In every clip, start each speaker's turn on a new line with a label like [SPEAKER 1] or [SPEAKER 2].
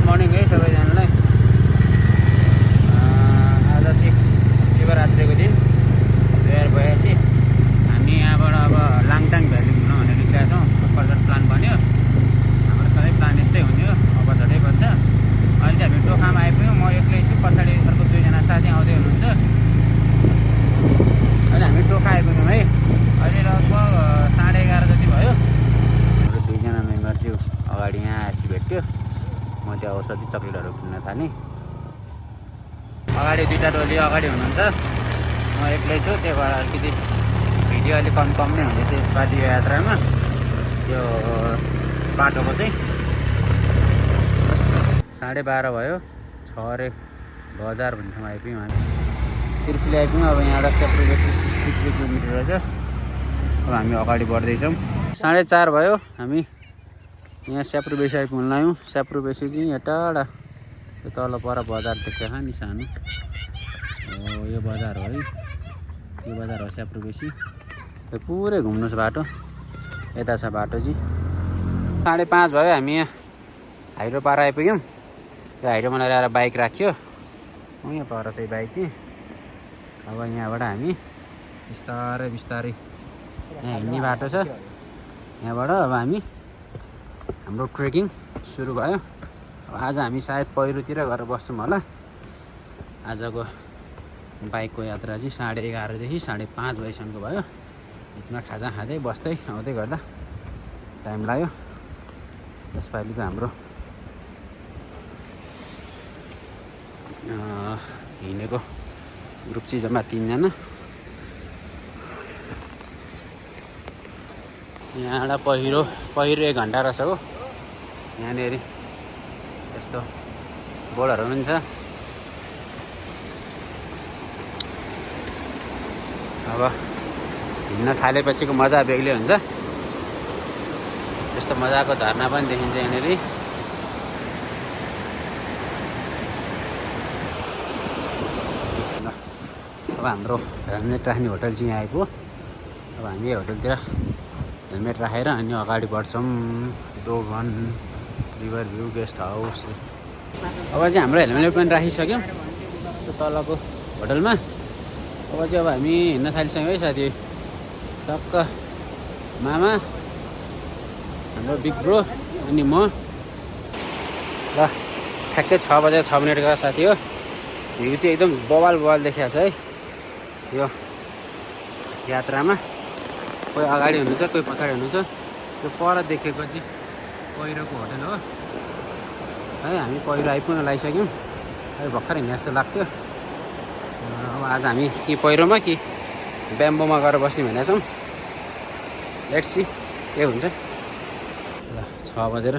[SPEAKER 1] Morning है सबैजनालाई। आज चाहिँ शिवरात्रिको दिन 2082 हामी यहाँबाट अब लाङटाङ भ्याली घुम्न भनेर निस्केका छौँ। अप्पर प्लान बन्यो हाम्रो, सधैँ प्लान यस्तै हुने हो, अब झट्टै बन्छ। अहिले चाहिँ हामी टोखामा आइपुग्यौँ। म एक्लै छु, पछाडि अर्को 2जना साथी आउँदै हुनुहुन्छ। अहिले हामी टोखा आइपुग्यौँ है। अहिले लगभग 11:30 जति भयो। हाम्रो 2जना मेम्बर चाहिँ अगाडि यहाँ आएपछि भेट्यो। म त्यो औषधि चक्लेटहरू किन्न थालेँ। अगाडि 2टा टोली अगाडि हुनुहुन्छ, म एक्लै छु। त्यही भएर अलिकति भिडियो अलिक कम नै हुँदैछ यसपालि यो यात्रामा। त्यो बाटोको चाहिँ 12:30 भयो। 6 बजार भन्ने ठाउँमा आइपुग्यौँ हामी। तिर्सिली आइपुग्यौँ। अब यहाँबाट सेप्रोबेसी 63 किलोमिटर रहेछ। अब हामी अगाडि बढ्दैछौँ। 4:30 भयो। हामी यहाँ सेप्रोबेसी आइपुग्न लाग्यौँ। सेप्रोबेसी चाहिँ यहाँ टाढा त्यो तल पर बजार देख्छ नि सानो, हो यो बजार हो है। यो बजार हो सेप्रोबेसी। यो पुरै घुम्नुहोस् बाटो, यता छ बाटो चाहिँ। 5:30 भयो। हामी यहाँ हाइरो पार आइपुग्यौँ। त्यो हाइरोमा ल्याएर बाइक राख्यो। यहाँ पर चाहिँ बाइक चाहिँ। अब यहाँबाट हामी बिस्तारै यहाँ हिँड्ने बाटो छ। यहाँबाट अब हामी हाम्रो ट्रेकिङ सुरु भयो। अब आज हामी सायद पहिरोतिर गएर बस्छौँ होला। आजको बाइकको यात्रा चाहिँ 11:30 देखि 5:30 बजीसम्मको भयो। बिचमा खाजा खाँदै बस्दै आउँदै गर्दा टाइम लाग्यो। यसपालिको हाम्रो हिँडेको ग्रुप चाहिँ जम्मा 3जना। यहाँबाट पहिरो 1 घन्टा रहेछ हो। यहाँनिर यस्तो बोर्डहरू पनि छ। अब हिँड्न थालेपछिको मजा बेग्लै हुन्छ। यस्तो मजाको झरना पनि देखिन्छ यहाँनिर। अब हाम्रो हेलमेट राख्ने होटल चाहिँ यहाँ आइपुग्यो। अब हामी होटलतिर हेलमेट राखेर अनि अगाडि बढ्छौँ। दोभन रिभर भ्यू गेस्ट हाउस। अब चाहिँ हाम्रो हेलमेट पनि राखिसक्यौँ त्यो तलको होटलमा। अब चाहिँ हामी हिँड्न थालिसक्यौँ है साथी। टक्क मामा, हाम्रो बिग ब्रो अनि म। ल ठ्याक्कै 6 बजेर 6 मिनट गएर साथी हो। भ्यू चाहिँ एकदम बवाल देखिएको छ है यो यात्रामा। कोही अगाडि हुनुहुन्छ, कोही पछाडि हुनुहुन्छ। त्यो पर देखेको चाहिँ पहिरोको होटल हो है। हामी पहिरो आइपुग्न लागिसक्यौँ। अहिले भर्खर हिँड्ने जस्तो लाग्थ्यो। अब आज हामी कि पहिरोमा कि ब्याम्बोमा गएर बस्ने भनेका छौँ। लेट्स सी के हुन्छ। ल 6 बजेर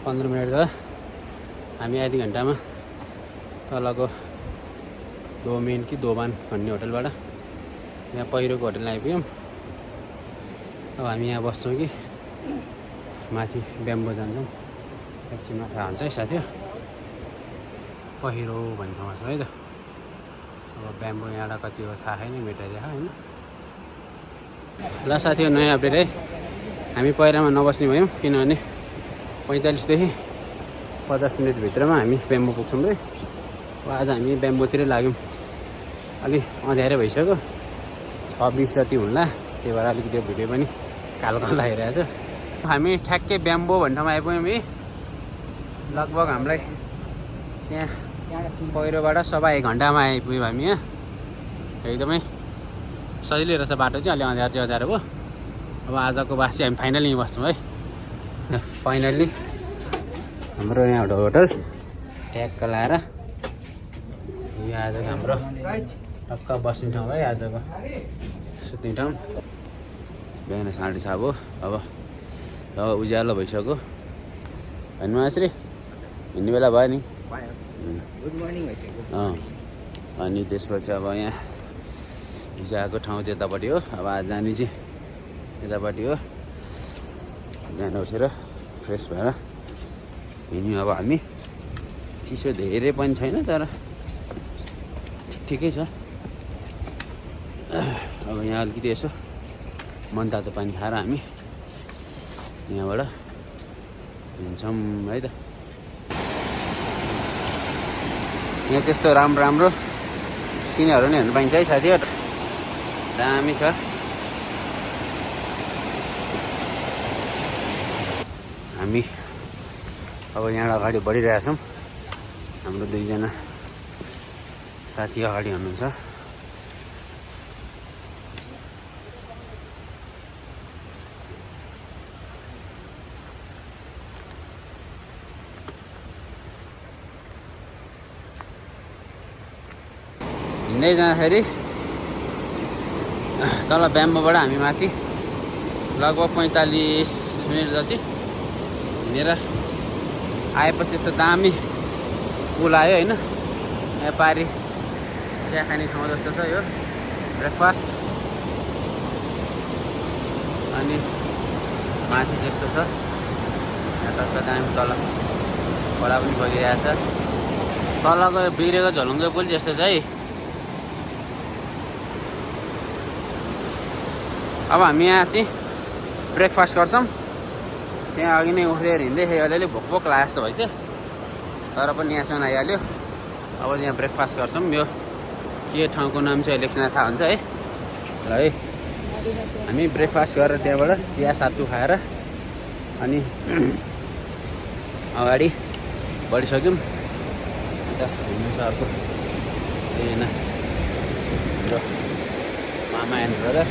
[SPEAKER 1] 15 मिनट गयो। हामी आधी घन्टामा तलको दोमेन कि दोबान भन्ने होटलबाट यहाँ पहिरोको होटलमा आइपुग्यौँ। अब हामी यहाँ बस्छौँ कि माथि ब्याम्बो जान्छौँ। एकछिनमा थाहा हुन्छ है साथी। पहिरो भन्ने ठाउँमा छ है त। अब ब्याम्बो यहाँबाट कति हो थाहा छैन, मेटाइदिएको होइन। ल साथी हो, नयाँ अपडेट है। हामी पहिरामा नबस्ने भयौँ किनभने 45 देखि 50 मिनटभित्रमा हामी ब्याम्बो पुग्छौँ है। अब आज हामी ब्याम्बोतिरै लाग्यौँ। अलि अँध्यारो भइसक्यो, 6:20 जति हुन्ला। त्यही भएर अलिकति त्यो भिडियो पनि कालो लागिरहेछ। हामी ठ्याक्कै ब्याम्बो भन्ने ठाउँमा आइपुग्यौँ है। लगभग हामीलाई त्यहाँ पहिरोबाट 1 घन्टामा आइपुग्यौँ हामी यहाँ। एकदमै सजिलै रहेछ बाटो चाहिँ। अलि अँध्यारो भयो। अब आजको बासी हामी फाइनली यहीँ बस्छौँ है। फाइनल्ली हाम्रो यहाँ होटल ट्याक्क लाएर यो आजको हाम्रो टक्क बस्ने ठाउँ है। आजको सुत्ने ठाउँ। बिहान 6:30 भयो। अब उज्यालो भइसक्यो होइन माश्री, हिँड्ने बेला भयो नि।
[SPEAKER 2] गुड मर्निङ भइसक्यो।
[SPEAKER 1] अनि त्यसपछि अब यहाँ हिजो आएको ठाउँ चाहिँ यतापट्टि हो। अब आज जाने चाहिँ यतापट्टि हो। बिहान उठेर फ्रेस भएर हिँड्यौँ अब हामी। चिसो धेरै पनि छैन तर ठिकै छ। अब यहाँ अलिकति यसो मनतातो पानी खाएर हामी यहाँबाट हिँड्छौँ है त। यहाँ त्यस्तो राम्रो राम्रो सिनहरू नै हेर्नु पाइन्छ है साथीहरू दामी छ हामी अब यहाँ अगाडि बढिरहेछौँ हाम्रो दुईजना साथी अगाडि हुनुहुन्छ हिँड्दै जाँदाखेरि तल ब्याम्बोबाट हामी माथि लगभग 45 मिनट जति हिँडेर आएपछि यस्तो दामी पुल आयो होइन यहाँ पारी चिया खाने ठाउँ जस्तो छ यो ब्रेकफास्ट अनि माथि जस्तो छ यहाँ टक्क दामी तल खोला पनि बगिरहेछ तलको बिग्रेको झलुङ्गे पुल जस्तो छ है अब हामी यहाँ चाहिँ ब्रेकफास्ट गर्छौँ त्यहाँ अघि नै उठेर हिँड्दै अलिअलि भोक लाग्यो जस्तो भइथ्यो तर पनि यहाँसम्म आइहाल्यो अब यहाँ ब्रेकफास्ट गर्छौँ यो के ठाउँको नाम चाहिँ इलेक्सनमा थाहा हुन्छ है ल है हामी ब्रेकफास्ट गरेर त्यहाँबाट चिया सातु खाएर अनि अगाडि बढिसक्यौँ अन्त हुनुहुन्छ अर्को होइन हाम्रो मामा एन्ड ब्रदर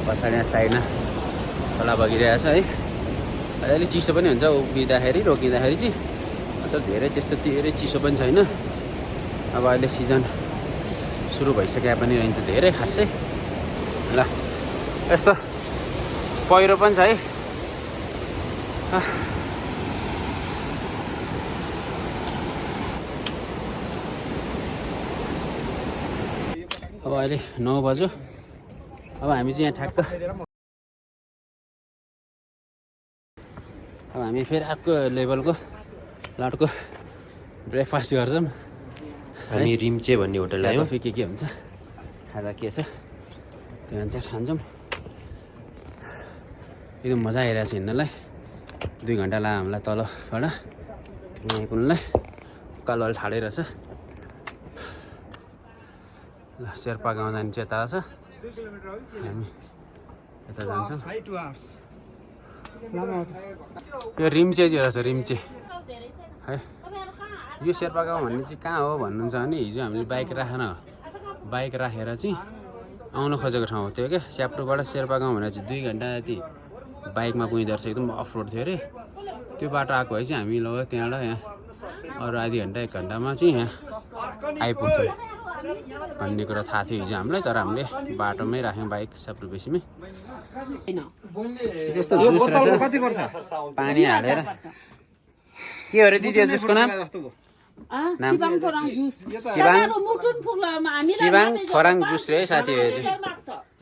[SPEAKER 1] पछाडि साइडमा खोला बगिरहेछ है अलिअलि चिसो पनि हुन्छ उभिँदाखेरि रोकिँदाखेरि चाहिँ अन्त धेरै चिसो पनि छैन अब अहिले सिजन सुरु भइसके पनि रहन्छ धेरै खासै ल यस्तो पहिरो पनि छ है अब अहिले 9 बज्यो अब हामी चाहिँ यहाँ ठ्याक्क अब हामी फेरि अर्को लेभलको लटको ब्रेकफास्ट गर्छौँ
[SPEAKER 2] हामी रिम्चे भन्ने होटल आयौँ
[SPEAKER 1] के हुन्छ खाजा के छ त्यो अनुसार खान्छौँ एकदम मजा आइरहेको छ हिँड्नलाई 2 घन्टा लाग्यो हामीलाई तलबाट यहाँ आइपुग्नुलाई उकालो अलि ठाडै रहेछ ल शेर्पा गाउँ जाने चाहिँ यता छ हामी यता जान्छौँ यो रिम्चे चाहिँ रहेछ रिम्चे है यो शेर्पा गाउँ भन्ने चाहिँ कहाँ हो भन्नुहुन्छ भने हिजो हामीले बाइक राखेर चाहिँ आउन खोजेको ठाउँ हो त्यो क्या स्याप्रोबाट शेर्पा गाउँ भनेर चाहिँ 2 घन्टा जति बाइकमा पुगिँदो रहेछ एकदम अफ रोड थियो अरे त्यो बाटो आएको भए चाहिँ हामी लगभग त्यहाँबाट यहाँ अरू आधी घन्टा 1 घन्टामा चाहिँ यहाँ आइपुग्थ्यो भन्ने कुरा थाहा थियो हिजो हामीलाई तर हामीले बाटोमै राख्यौँ बाइक स्याप्रो बेसीमै त्यस्तो जुस रहेछ पानी हालेर के हो रे दिदी जुसको नाम सिबाङ फराङ जुस रे साथीहरू चाहिँ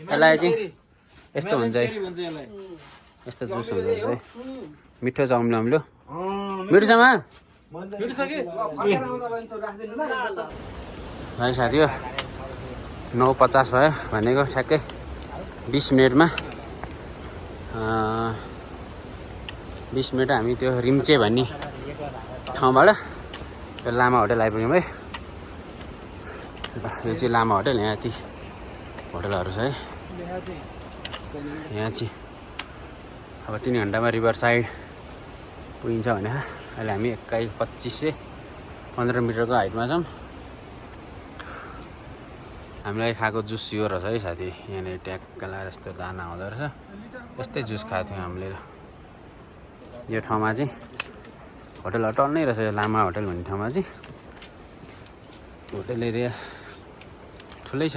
[SPEAKER 1] यसलाई चाहिँ यस्तो हुन्छ है यस्तो जुस हुन्छ है मिठो छ अम्लो मिठो छ मा है साथी हो 9:50 भयो भनेको ठ्याक्कै 20 मिनटमा 20 मिनट हामी त्यो रिम्चे भन्ने ठाउँबाट त्यो लामा होटल आइपुग्यौँ है यो चाहिँ लामा होटल यहाँ ती होटलहरू छ है यहाँ चाहिँ अब 3 घन्टामा रिभर साइड पुगिन्छ भने अहिले हामी 2515 मिटरको हाइटमा छौँ हामीलाई खाएको जुस यो रहेछ है साथी यहाँनिर ट्याक्क लगाएर यस्तो दाना हुँदो रहेछ यस्तै जुस खाएको थियौँ हामीले यो ठाउँमा चाहिँ होटल टन्नै रहेछ लामा होटल भन्ने ठाउँमा चाहिँ होटल एरिया ठुलै छ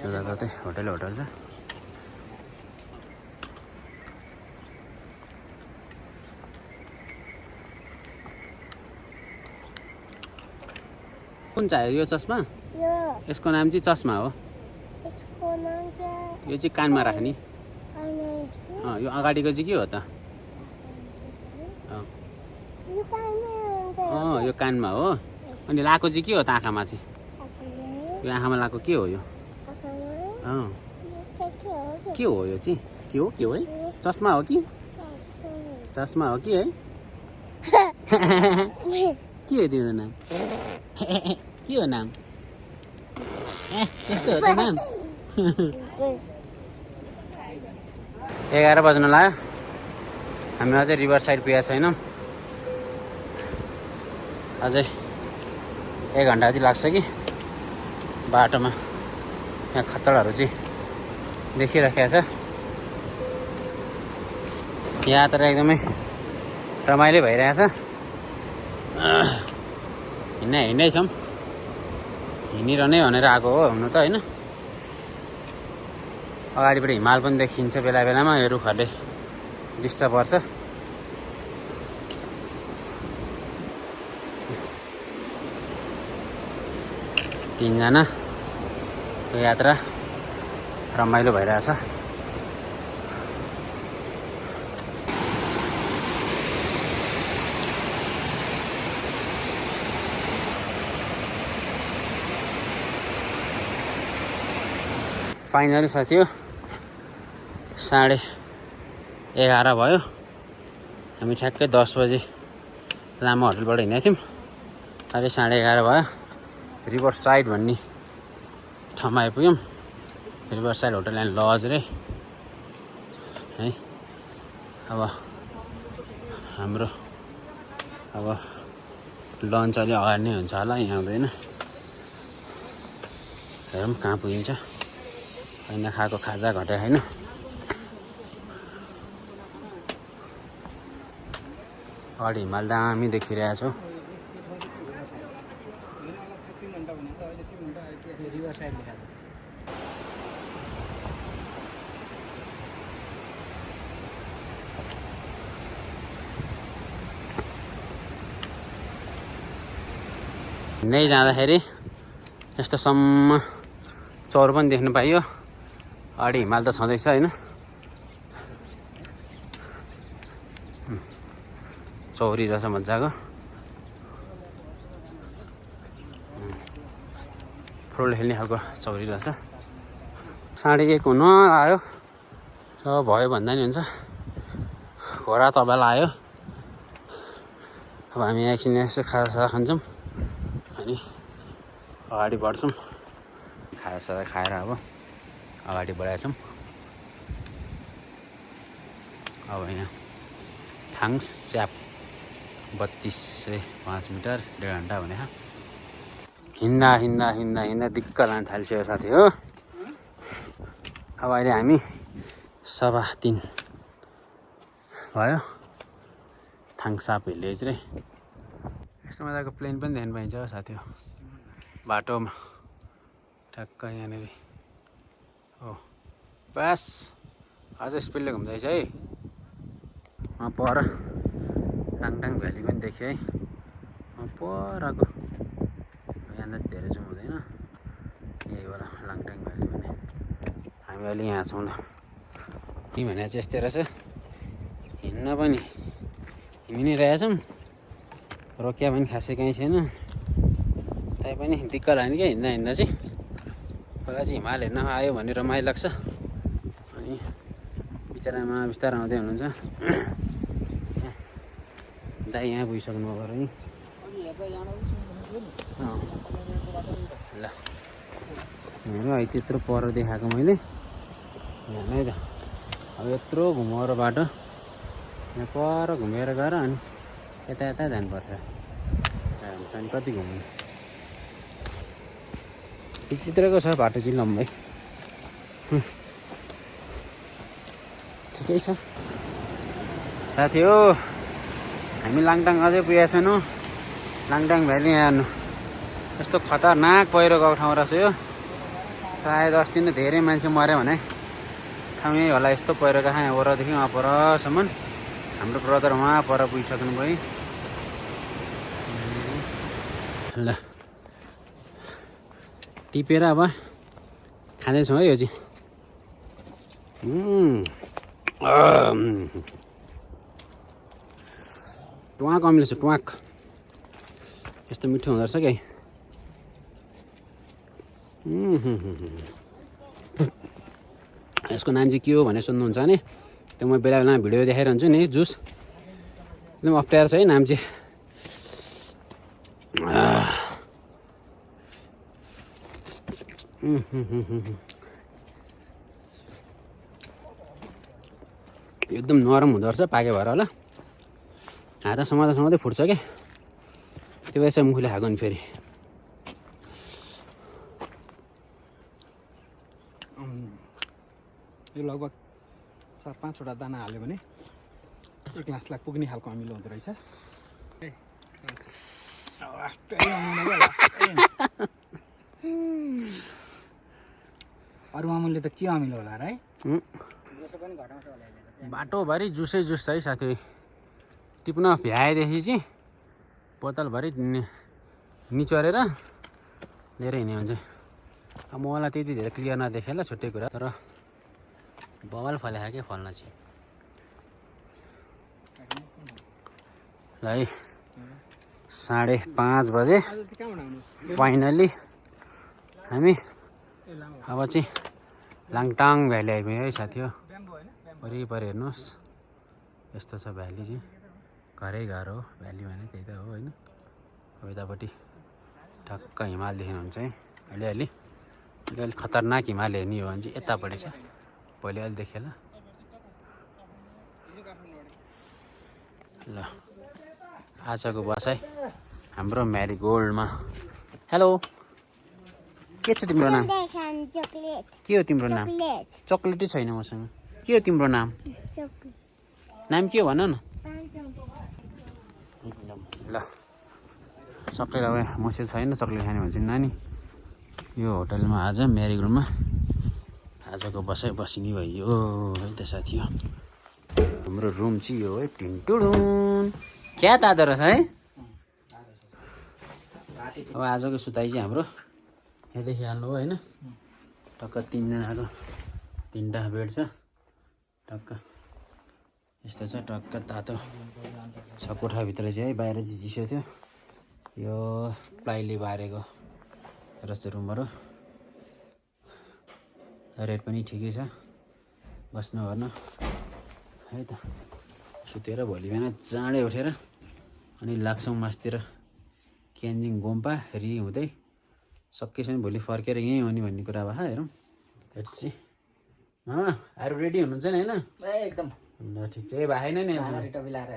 [SPEAKER 1] जताततै होटल छ कुन चाहियो यो चस्मा यसको नाम चाहिँ चस्मा हो यो चाहिँ कानमा राख्ने यो अगाडिको चाहिँ के हो त यो कानमा हो अनि लाको चाहिँ के हो त आँखामा चाहिँ यो आँखामा लाको के हो यो के हो यो चाहिँ के हो है चस्मा हो कि चस्मा हो कि है के हो तिम्रो नाम के हो नाम त्यस्तो हो त नाम 11 बज्न लाग्यो हामी अझै रिभर साइड पुगेका छैनौँ अझै 1 घन्टा जति लाग्छ कि बाटोमा यहाँ खच्चडहरू चाहिँ देखिराखेको छ यात्रा एकदमै रमाइलो भइरहेछ हिँड्नै छौँ हिँडिरहने भनेर आएको हो हुनु त होइन अगाडिबाट हिमाल पनि देखिन्छ बेला बेलामा यो रुखहरूले डिस्टर्ब पर्छ तीनजना यात्रा रमाइलो भइरहेछ फाइनली साथी हो 11:30 भयो हामी ठ्याक्कै 10 बजे लामा होटलबाट हिँडेको थियौँ अहिले 11:30 भयो रिभर साइड भन्ने ठाउँमा आइपुग्यौँ river side hotel and lodge रे है अब हाम्रो अब लन्च अलि अगाडि नै हुन्छ होला यहाँ हुँदैन हेरौँ कहाँ पुगिन्छ होइन खाएको खाजा घटे होइन अगाडि हिमाल दामी देखिरहेको छु हिँड्दै जाँदाखेरि यस्तोसम्म चौर पनि देख्नु पाइयो अगाडि हिमाल त छँदैछ होइन चौरी रहेछ मजाको फुटबल खेल्ने खालको चौरी रहेछ 1:30 हुन आयो अब भयो भन्दा नि हुन्छ घोडा तबेला आयो अब हामी एकछिन यसो खाजा खान्छौँ अनि अगाडि बढ्छौँ खाजासाजा खाएर अब अगाडि बढाएछौँ अब यहाँ थाङ्स स्याप 32.5 मिटर 1.5 घन्टा भने हिँड्दा हिँड्दा हिँड्दा हिँड्दा दिक्क लान थालिसक्यो साथी हो अब अहिले हामी 3:15 भयो थाङसाप भिलेज रे यस्तो मजाको प्लेन पनि देख्नु पाइन्छ साथी हो बाटोमा ठ्याक्क यहाँनिर हो बस अझै स्पिडले घुम्दैछ है वहाँ पर लाङटाङ भ्याली पनि देख्यो है परको यहाँनिर धेरै जुम हुँदैन यही होला लाङटाङ भ्याली भने हामी अहिले यहाँ छौँ ल के भने चाहिँ यस्तै रहेछ हिँड्न पनि हिँडि नै रहेछौँ रोकिया पनि खासै कहीँ छैन तैपनि दिक्क लाग्ने क्या हिँड्दा हिँड्दा चाहिँ पहिला चाहिँ हिमाल हेर्न आयो भने रमाइलो लाग्छ अनि बिचरामा बिस्तारै आउँदै हुनुहुन्छ दाइ यहाँ पुगिसक्नु भयो नि ल हेर है त्यत्रो पर देखाएको मैले हेर्नु है त अब यत्रो घुमाएर बाटो यहाँ पर घुमेर गएर अनि यता यता जानुपर्छ हामी कति घुम्नु विचित्रको छ बाटो चाहिँ लम्बै ठिकै छ साथी हो हामी लाङटाङ अझै पुगेको छैनौँ लाङटाङ भ्याली हेर्नु यस्तो खतरनाक पहिरो गएको ठाउँ रहेछ यो सायद अस्ति नै धेरै मान्छे मऱ्यो भने ठाउँ यही होला यस्तो पहिरो गएको यहाँ वरदेखि वहाँ परसम्म हाम्रो ब्रदर वहाँ पर पुगिसक्नु भयो ल टिपेर अब खाँदैछौँ है यो चाहिँ ट्वाक अमिलो छ ट्वाक यस्तो मिठो हुँदो रहेछ क्या यसको नाम चाहिँ के हो भनेर सोध्नुहुन्छ भने त्यो म बेला बेलामा भिडियो देखाइरहन्छु नि जुस एकदम अप्ठ्यारो छ है नाम चाहिँ एकदम नरम हुँदो रहेछ पाके भएर होला हात समाउँदै फुट्छ क्या त्यो भएछ मुखले खाएको नि फेरि
[SPEAKER 3] यो लगभग 4-5 वटा दाना हाल्यो भने 1 ग्लासलाई पुग्ने खालको अमिलो हुँदो रहेछ अरू अमुलले त के अमिलो होला र है
[SPEAKER 1] बाटोभरि जुसै जुस है साथी टिप्न भ्याएदेखि चाहिँ बोतलभरि निचोरेर लिएर हिँड्ने हुन्छ अब मलाई त्यति धेरै क्लियर नदेखेला छुट्टै कुरा तर बवाल फले के फल्न चाहिँ ल है 5:30 बजे फाइनल्ली हामी अब चाहिँ लाङटाङ भ्याली आइपुग्यो है साथी हो वरिपरि हेर्नुहोस् यस्तो छ भ्याली चाहिँ घरै घर हो भ्याली भने त्यही त हो होइन अब यतापट्टि ठक्क हिमाल देख्नुहुन्छ है अलिअलि खतरनाक हिमाल हेर्ने हो भने चाहिँ यतापट्टि छ भोलि अलि देखेला ल आजको बसाइ हाम्रो म्यारिगोल्डमा हेलो के छ तिम्रो नाम के हो तिम्रो नाम चक्लेटै छैन मसँग के हो तिम्रो नाम नाम के हो भन न ल चक्लेट अब मुसे छैन चक्लेट खाने भन्छ नानी यो होटलमा आज म्यारिगोल्डमा आजको बसाइ बसिनी भयो है त साथी हो हाम्रो रुम चाहिँ यो है टिन्टुडुन क्या तातो रहेछ है अब आजको सुताइ चाहिँ हाम्रो यहाँ देखिहाल्नु हो होइन टक्क 3जनाको 3टा बेड छ टक्क यस्तो छ टक्क तातो छ कोठाभित्र चाहिँ है बाहिर चाहिँ चिसो थियो यो प्लाइले बारेको रहेछ रुमहरू रेट पनि ठिकै छ बस्नु गर्नु है त सुतेर भोलि बिहान चाँडै उठेर अनि लाग्छौँ मासतिर क्यान्जिङ गोम्पा हुँदै सकेसम्म भोलि फर्केर यहीँ हो नि भन्ने कुरा भए हेरौँ लेट्स सी मामा अरू रेडी हुनुहुन्छ नि होइन
[SPEAKER 4] एकदम
[SPEAKER 1] ल ठिक छ ए भएन नि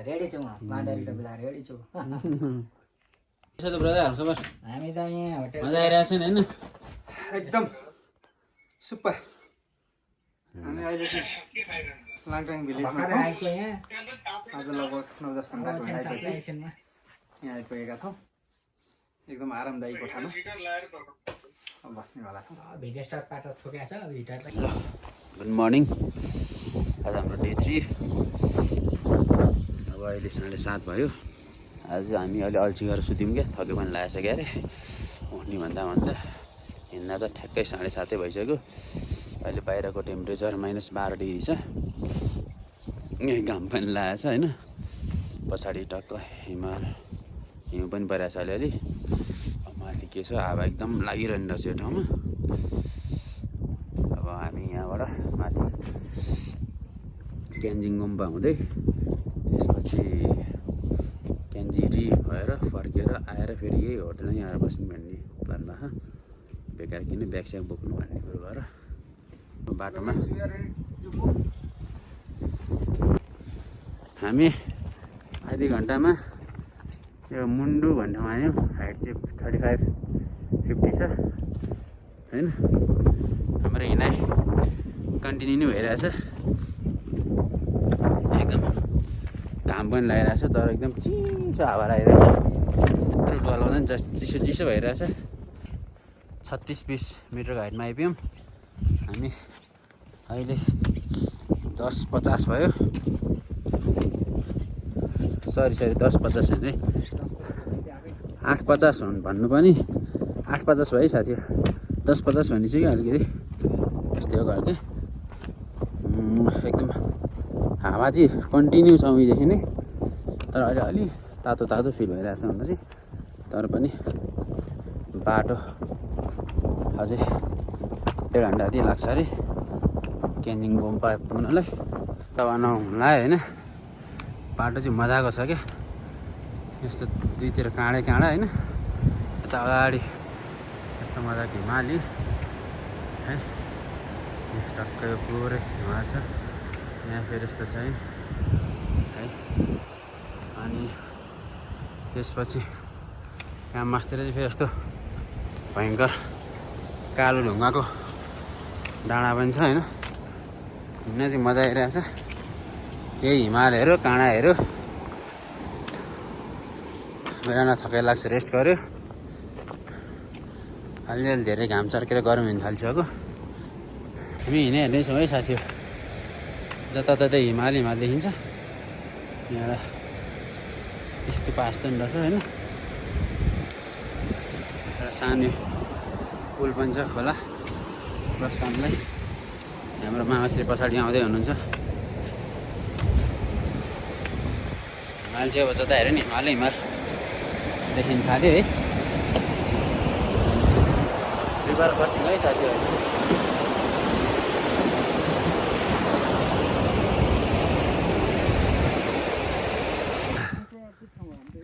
[SPEAKER 4] रेडी छु म मादरी टोपी लाएर रेडी छु
[SPEAKER 1] त्यसो त ब्रदर हाल खबर
[SPEAKER 4] हामी त यहाँ होटल
[SPEAKER 1] मजा आइरहेको छ नि होइन
[SPEAKER 3] एकदम सुपर हामी अहिले चाहिँ लाङटाङ भिलेजमा छौँ
[SPEAKER 4] आएको यहाँ
[SPEAKER 3] आज लगभग 9-10 घन्टाको हिँडाइपछि
[SPEAKER 4] एकछिनमा
[SPEAKER 3] यहाँ आइपुगेका छौँ एकदम आरामदायी कोठामा बस्नेवाला छौँ
[SPEAKER 4] भिडियो स्टार पाटो ठोकेको छ अब हिटरलाई
[SPEAKER 1] ल गुड मर्निङ आज हाम्रो डे 3 अब अहिले 7:30 भयो आज हामी अहिले अल्छी गरेर सुत्यौँ क्या थके पनि लागेको छ क्या अरे उठ्ने भन्दा हिँड्दा त ठ्याक्कै 7:30 भइसक्यो अहिले बाहिरको टेम्परेचर -12 डिग्री छ घाम पनि लागेको छ होइन पछाडि टक्क हिउँ पनि परिरहेको छ अलिअलि माथि के छ हावा एकदम लागिरहने रहेछ यो ठाउँमा अब हामी यहाँबाट माथि क्यान्जिङ गुम्पा हुँदै त्यसपछि क्यान्जिरी भएर फर्केर आएर फेरि यही होटलमा यहाँ बस्ने भन्ने प्लान भएको बेकार किन ब्याग स्याग बोक्नु भन्ने कुरो भएर बाटोमा हामी आधी घन्टामा यो मुन्डु भन्ने ठाउँ आयौँ हाइट चाहिँ 35-50 छ होइन हाम्रो हिँडाइ कन्टिन्यू नै भइरहेछ एकदम घाम पनि लागिरहेछ तर एकदम चिसो हावा लागिरहेछ यत्रो डलाउँदा नि चिसो भइरहेछ 36-20 मिटरको हाइटमा आइपुग्यौँ हामी अहिले 10:50 भयो सरी 10:50 होइन है 8:50 भन्नु पनि 8:50 भयो है साथी 10:50 भनिसक्यो अलिकति यस्तै हो घरकै एकदम हावा चाहिँ कन्टिन्यू छ उहिलेदेखि नै तर अहिले अलि तातो फिल भइरहेछ भन्दा चाहिँ तर पनि बाटो अझै 1.5 घन्टा जति लाग्छ अरे क्यान्जिङ गुम्पा पुग्नलाई रवाना हुनलाई होइन बाटो चाहिँ मजाको छ क्या यस्तो दुईतिर काँडै होइन यता अगाडि यस्तो मजाको हिमाली है टक्कै पुरै हिमाल छ यहाँ फेरि यस्तो छ है अनि त्यसपछि यहाँ मास्तिर चाहिँ फेरि यस्तो भयङ्कर कालो ढुङ्गाको डाँडा पनि छ होइन हिँड्न चाहिँ मजा आइरहेछ यही हिमालहरू काँडाहरू बिहान थकाइ लाग्छ रेस्ट गऱ्यो अलिअलि धेरै घाम चर्केर गरम हिँड्नु थालिसक्यो हामी हिँडिहाल्दैछौँ है साथीहरू जताततै हिमाल देखिन्छ यहाँ यस्तो पास्तो नि रहेछ होइन एउटा सानो पुल पनि छ खोला क्रस गर्नलाई हाम्रो मामाश्री पछाडि आउँदै हुनुहुन्छ हिमाल चाहिँ अब जता हेऱ्यो नि हिमाल देखिन थाल्यो है रिभर क्रसिङ है साथीहरू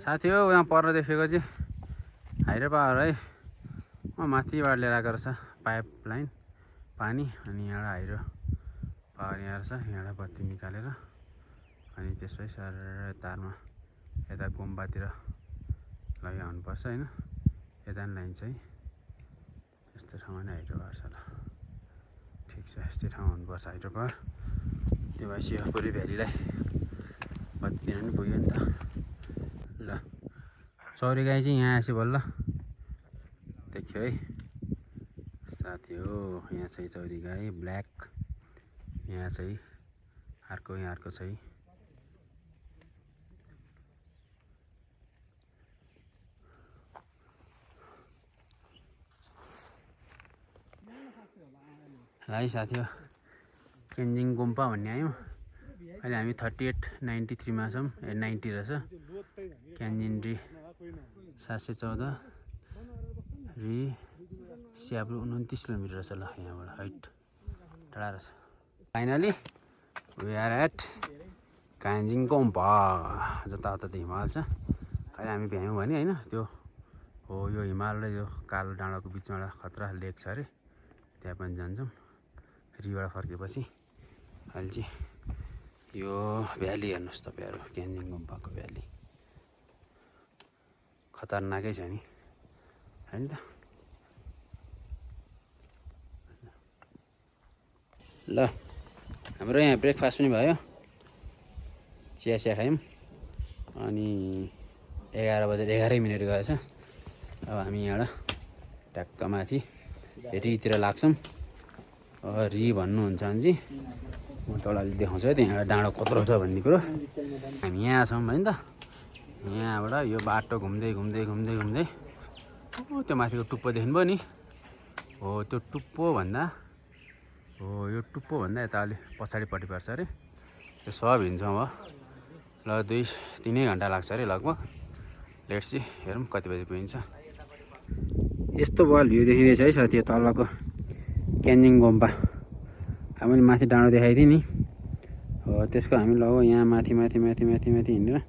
[SPEAKER 1] साथी हो यहाँ पर देखेको चाहिँ हाइड्रो पावर है माथिबाट लिएर आएको रहेछ पाइप लाइन पानी अनि यहाँबाट हाइड्रो पावर यहाँ रहेछ यहाँबाट बत्ती निकालेर अनि त्यसपछि सर तारमा यता गुम्बातिर लैजाउनुपर्छ होइन यता नि लाइन चाहिँ यस्तो ठाउँमा नै हाइड्रो पावर छ ल ठिक छ यस्तै ठाउँ हुनुपर्छ हाइड्रो पावर त्यो भएपछि यो पुरै भ्यालीलाई बत्ती दिन पनि पुग्यो नि त ल चौरी गाई चाहिँ यहाँ आएपछि बल्ल देख्यो है साथी हो यहाँ चाहिँ चौरी गाई ब्ल्याक यहाँ चाहिँ अर्को यहाँ अर्को छ है है साथी हो केन्जिङ गुम्पा भन्ने आयौँ अहिले हामी 3893 मा छौँ 90 रहेछ क्यान्जिन री 714 री स्याब्रु 29 किलोमिटर रहेछ ल यहाँबाट हाइट टाढा रहेछ finally we are at Kyanjin गुम्पा जताततै हिमाल छ अहिले हामी भ्यायौँ भने होइन त्यो हो यो हिमाल र यो कालो डाँडाको बिचमा एउटा खतरा लेक छ अरे त्यहाँ पनि जान्छौँ रिबाट फर्केपछि अहिले चाहिँ यो भ्याली हेर्नुहोस् तपाईँहरू क्यान्जिङ गुम्पाको भ्याली खतरनाकै छ नि होइन त ल हाम्रो यहाँ ब्रेकफास्ट पनि भयो चिया खायौँ अनि 11 बजेर 11 मिनट गएछ अब हामी यहाँबाट ट्याक्क माथि रितिर लाग्छौँ री भन्नुहुन्छ भने चाहिँ म तलले देखाउँछु है त्यहाँबाट डाँडो कत्रो छ भन्ने कुरो हामी यहाँ छौँ होइन त यहाँबाट यो बाटो घुम्दै त्यो माथिको टुप्पो देख्नुभयो नि हो त्यो टुप्पोभन्दा यता अलि पछाडिपट्टि पर्छ अरे त्यो सब हिँड्छौँ अब ल 2-3 घन्टा लाग्छ अरे लगभग लेट्स सी हेरौँ कति बजी पुगिन्छ यस्तो बल भ्यू देखिँदैछ है साथी तलको क्यान्जिङ गुम्पा अब मैले माथि डाँडो देखाइदिएँ नि हो त्यसको हामी लगभग यहाँ माथि हिँडेर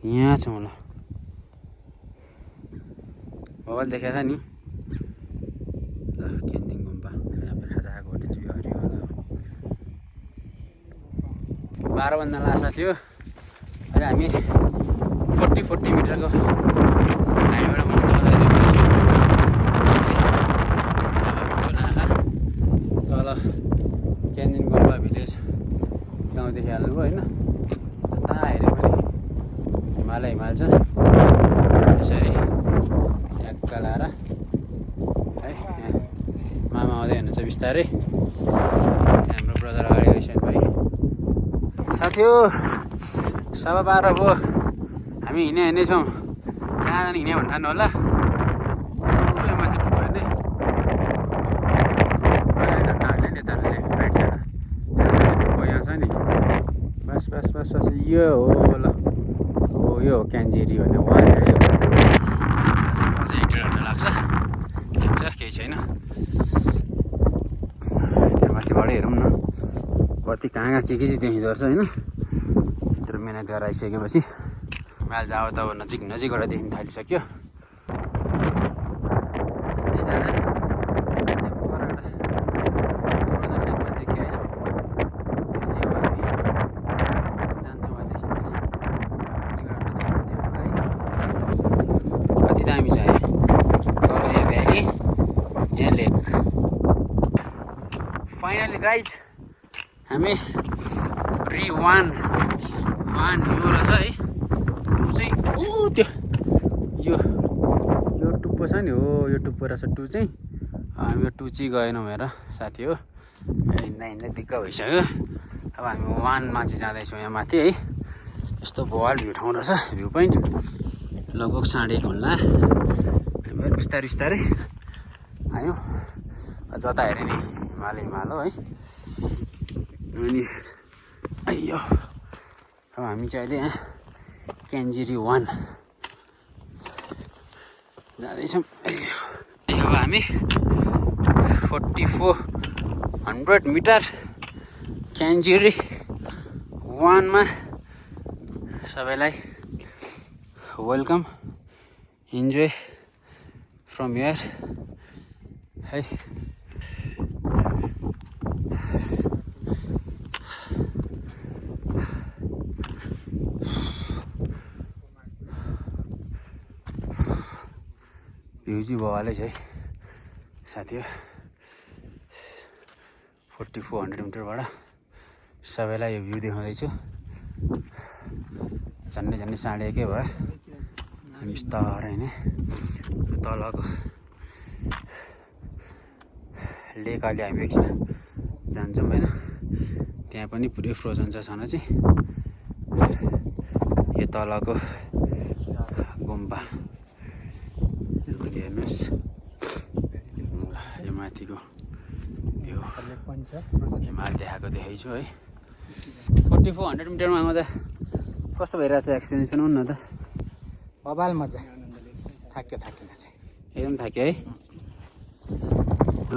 [SPEAKER 1] यहाँ छौँ ल बल देखाएको नि ल क्यान्जिङ गुम्पा यहाँ खाजा खाएको होटेल चाहिँ हरियो होला 12 भन्दा लासा थियो अहिले हामी 40 मिटरको हाइबाट म तललाई देख्दैछु तल क्यान्जिङ गुम्पा भिलेज गाउँ देखिहाल्नुभयो होइन जता हेऱ्यो भने हिमाल छ यसरी ट्याक्क लाएर है मामा आउँदै हुनुहुन्छ बिस्तारै हाम्रो ब्रदर अगाडि गइसक्नु भाइ साथी हो 12:15 भयो हामी हिँड्छौँ कहाँ जाने हिँड्यो भने ठान्नु होला माथि टुप्पो हेर्ने झट्टा हाल्ने नि यता राइट साइड टुप्पो यहाँ छ नि बस यो हो ल हो यो हो क्यान्जेरी भन्ने वान अझै 1 किलोमिटर लाग्छ ठिक छ केही छैन त्यहाँ माथिबाट हेरौँ न कति कहाँ के चाहिँ देखिँदो रहेछ होइन यत्रो मिहिनेत गरेर आइसकेपछि हिमाल जाऊ त नजिकबाट देखिन थालिसक्यो दामी छ यहाँ तर यहाँ भ्याली यहाँ लेक फाइनली गाइज हामी री1 यो रहेछ है 2 चाहिँ त्यो यो टुप्पो छ नि हो यो टुप्पो रहेछ 2 चाहिँ हामी यो 2 चाहिँ गएनौँ हेर साथी हो हिँड्दा हिँड्दै दिक्क भइसक्यो अब हामी 1 मा चाहिँ जाँदैछौँ यहाँ माथि है यस्तो बवाल भ्यू ठाउँ रहेछ भ्यू पोइन्ट लगभग 1:30 होला हामीहरू बिस्तारै बिस्तारै आयो जता हेऱ्यो नि हिमाल हो है अनि अಯ್यो अब हामी चाहिँ अहिले यहाँ क्यान्जिरी 1 जाँदैछौँ अब हामी 4400 मिटर क्यान्जिरी 1 मा सबैलाई वेलकम इन्जोय फ्रम हियर है भ्यू चाहिँ बवालै छ है साथी हो 4400 मिटरबाट सबैलाई यो भ्यू देखाउँदैछु झन्डै 1:30 भयो हामी बिस्तारै हिँड्ने यो तलको लेक अहिले हामी एकछिन जान्छौँ होइन त्यहाँ पनि पुरै फ्रोजन छ छन चाहिँ यो तलको गुम्बा हेर्नुहोस् यो माथिको यो हिमाल देखाएको देखाइछु है 4400 मिटरमा आउँदा कस्तो भइरहेछ एक्सपिरियन्स सुनाउनु न त
[SPEAKER 4] बबाल मजा थाक्यो थाकिन चाहिँ
[SPEAKER 1] एकदम थाक्यो है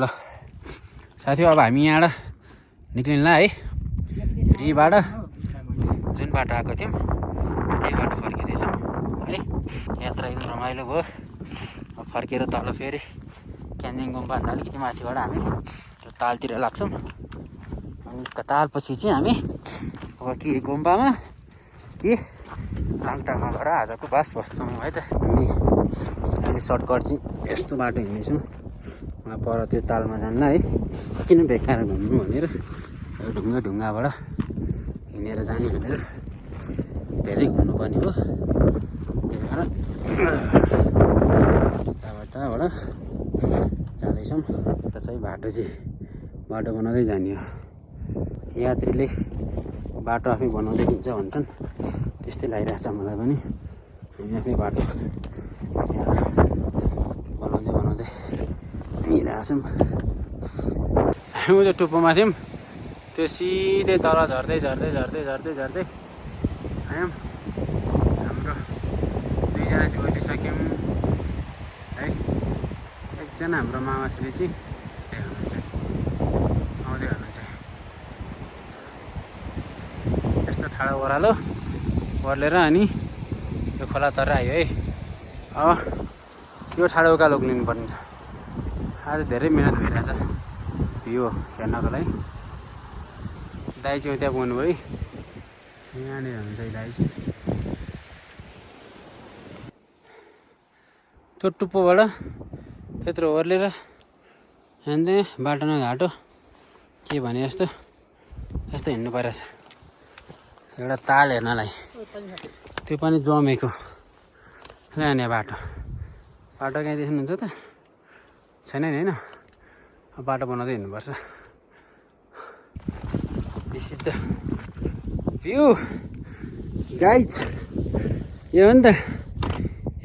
[SPEAKER 1] ल साथी अब हामी यहाँबाट निक्लिन्ला है रिबाट जुन बाटो आएको थियौँ त्यही बाटो फर्किँदैछौँ है यात्रा एकदम रमाइलो भयो अब फर्केर तल फेरि क्यान्जिङ गुम्बाभन्दा अलिकति माथिबाट हामी त्यो तालतिर लाग्छौँ अनि तालपछि चाहिँ हामी अब कि गुम्बामा कि लाङटाङमा गएर आजको बास बस्छौँ है त हामी अहिले सर्टकट चाहिँ यस्तो बाटो हिँड्नेछौँ वहाँ पर त्यो तालमा जान्न है किन बेकार घुम्नु भनेर ढुङ्गाबाट हिँडेर जाने भनेर धेरै घुम्नुपर्ने हो त्यही भएर यताबाट जाँदैछौँ त्यसै बाटो बनाउँदै जाने हो यात्रीले बाटो आफै बनाउँदै हिँड्छ भन्छन् त्यस्तै लागिरहेछ मलाई पनि हामी आफै बाटो बनाउँदै हिँडिरहेछौँ हामी त्यो टुप्पोमा थियौँ त्यो सिधै तल झर्दै आयौँ हाम्रो 2 जना चाहिँ ओर्लिसक्यौँ है एकजना हाम्रो मामाश्री चाहिँ आउँदै हुनुहुन्छ यस्तो ठाडो ओह्रालो ओर्लेर अनि यो खोला तर आयो है अब यो ठाडो उकालो उक्लिनुपर्ने छ आज धेरै मिहिनेत भइरहेछ यो हेर्नको लागि दाइ चाहिँ त्यहाँ पुग्नु भयो यहाँनिर हुन्छ दाइ चाहिँ त्यो टुप्पोबाट त्यत्रो ओर्लेर हिँड्दै बाटोमा घाटो के भने यस्तो हिँड्नु परिरहेछ एउटा ताल हेर्नलाई त्यो पनि जमेको लाने बाटो कहाँ देख्नुहुन्छ त छैन नि होइन बाटो बनाउँदै हिँड्नुपर्छ this is the view guys यो हो नि त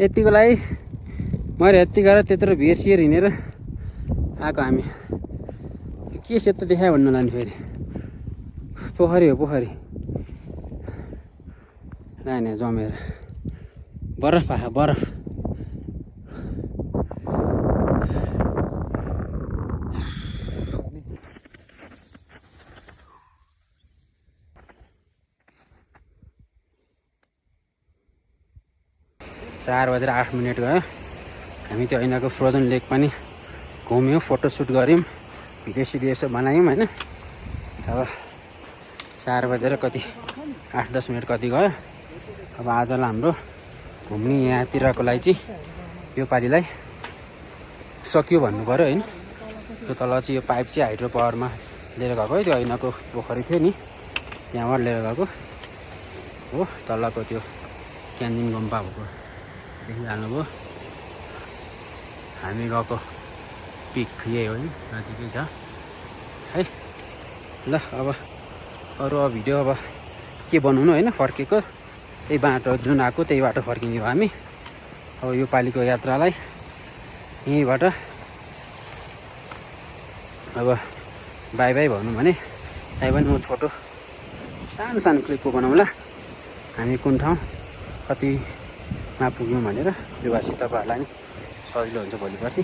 [SPEAKER 1] यतिको लागि मैले यति गरेर त्यत्रो भिरसिएर हिँडेर आएको हामी के सेतो देखायो भन्नु लाने फेरि पोखरी हो पोखरी लाने जमेर बरफ आएको बरफ 4:08 गयो हामी त्यो ऐनाको फ्रोजन लेक पनि घुम्यौँ फोटोसुट गऱ्यौँ भिडियो सिडियो यसो बनायौँ होइन अब 4 कति 8-10 मिनट कति गयो अब आजलाई हाम्रो घुम्ने यहाँतिरको लागि चाहिँ यो पालिलाई सकियो भन्नु पऱ्यो होइन। त्यो तल चाहिँ यो पाइप चाहिँ हाइड्रो पावरमा लिएर गएको है, त्यो ऐनाको पोखरी थियो नि त्यहाँबाट लिएर गएको हो। तलको त्यो क्यान्जिङ गुम्पा भएको देखिहाल्नुभयो। हामी गएको पिक यही हो, नजिकै छ है। ल अब अरू भिडियो अब के बनाउनु होइन, फर्केको त्यही बाटो जुन आएको त्यही बाटो फर्किने हो हामी। अब यो पालिको यात्रालाई यहीँबाट अब बाई बाई भनौँ भने पनि म छोटो सानो सानो क्लिपको बनाउँला। हामी कुन ठाउँ कतिमा पुग्यौँ भनेर त्यो भएपछि तपाईँहरूलाई नि सजिलो हुन्छ भोलि पर्सि।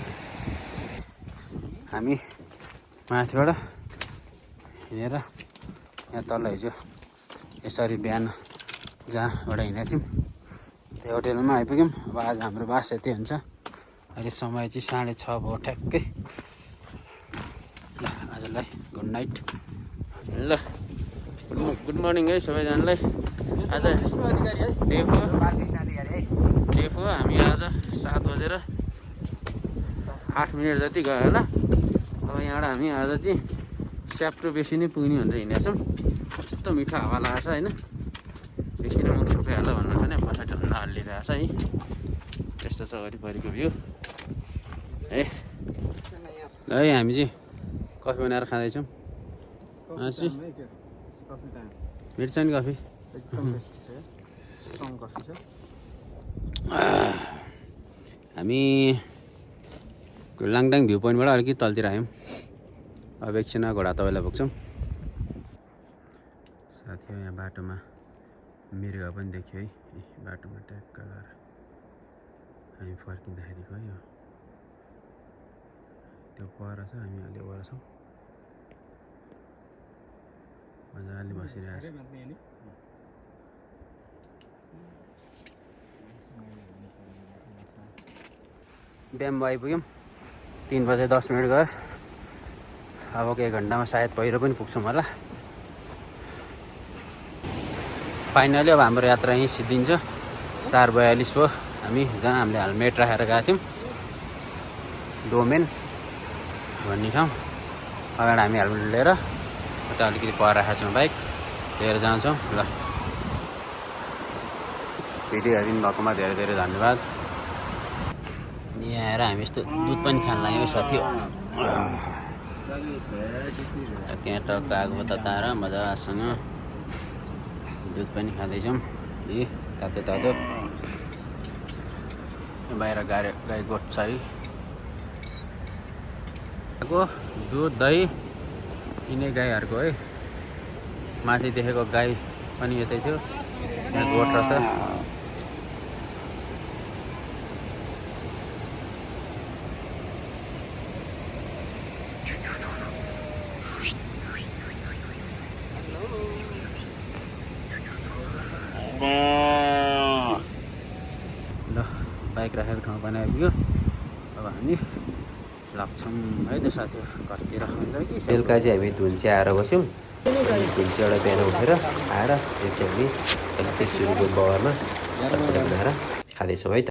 [SPEAKER 1] हामी माथिबाट हिँडेर यहाँ तल हिजो यसरी बिहान जहाँबाट हिँडेको थियौँ त्यो होटेलमा आइपुग्यौँ। अब आज हाम्रो बास यति हुन्छ। अहिले समय चाहिँ 6:30 भयो ठ्याक्कै। ल आजलाई गुड नाइट। ल गुड मर्निङ है सबैजनालाई। आज डेफ हो। हामी आज 7:08 जति गयो होला। अब यहाँबाट हामी आज चाहिँ स्याप्रो बेसी नै पुग्ने भनेर हिँडेको छौँ। यस्तो मिठो हावा लागेको छ होइन, बेसी नै मुख सुकाइहाल्यो भन्नु छ भने बसा झन्डा हल्लिरहेको छ है। त्यस्तो छ वरिपरिको भ्यू है। ल है हामी चाहिँ कफी बनाएर खाँदैछौँ। मिर्छ नि कफी। हामी लाङटाङ भ्यू पोइन्टबाट अलिकति तलतिर आयौँ। अब एकछिन घोडा तपाईँलाई पुग्छौँ। साथी यहाँ बाटोमा मृग पनि देख्यो है, बाटोमा ट्याक्क लगाएर हामी फर्किँदाखेरिको है। त्यो पर छ, हामी अलि वर छौँ। मजाले बसिरहेको छ। बिहान आइपुग्यौँ 3:10 गयो। अब 1 घन्टामा सायद पहिरो पनि पुग्छौँ होला। फाइनली अब हाम्रो यात्रा यहीँ सिद्धिन्छ। 4:42 भयो। हामी जहाँ हामीले हेलमेट राखेर गएको थियौँ डोमेन भन्ने ठाउँ, अगाडि हामी हेलमेट लिएर उता अलिकति पर राखेको छौँ, बाइक लिएर जान्छौँ। ल भिडियो हेरिदिनु भएकोमा धेरै धेरै धन्यवाद। यहाँ आएर हामी यस्तो दुध पनि खान लाग्यौँ साथी हो। त्यहाँ टक्क आगो तताएर मजासँग दुध पनि खाँदैछौँ। ए तातो तातो बाहिर गाई गोठ छ है। दुध दही यिनै गाईहरूको है। माथि देखेको गाई पनि यतै थियो, यहाँ गोठ रहेछ। ल बाइक राखेको ठाउँ पनि आइपुग्यो। अब हामी लाग्छौँ है त साथीहरू घरतिर। हुन्छ कि
[SPEAKER 2] बेलुका चाहिँ हामी धुन्चे आएर बस्यौँ। धुन्चेबाट बिहान उठेर आएर त्यो चाहिँ हामी इलेक्ट्रिक सुरुको बगरमा बनाएर खाँदैछौँ है त।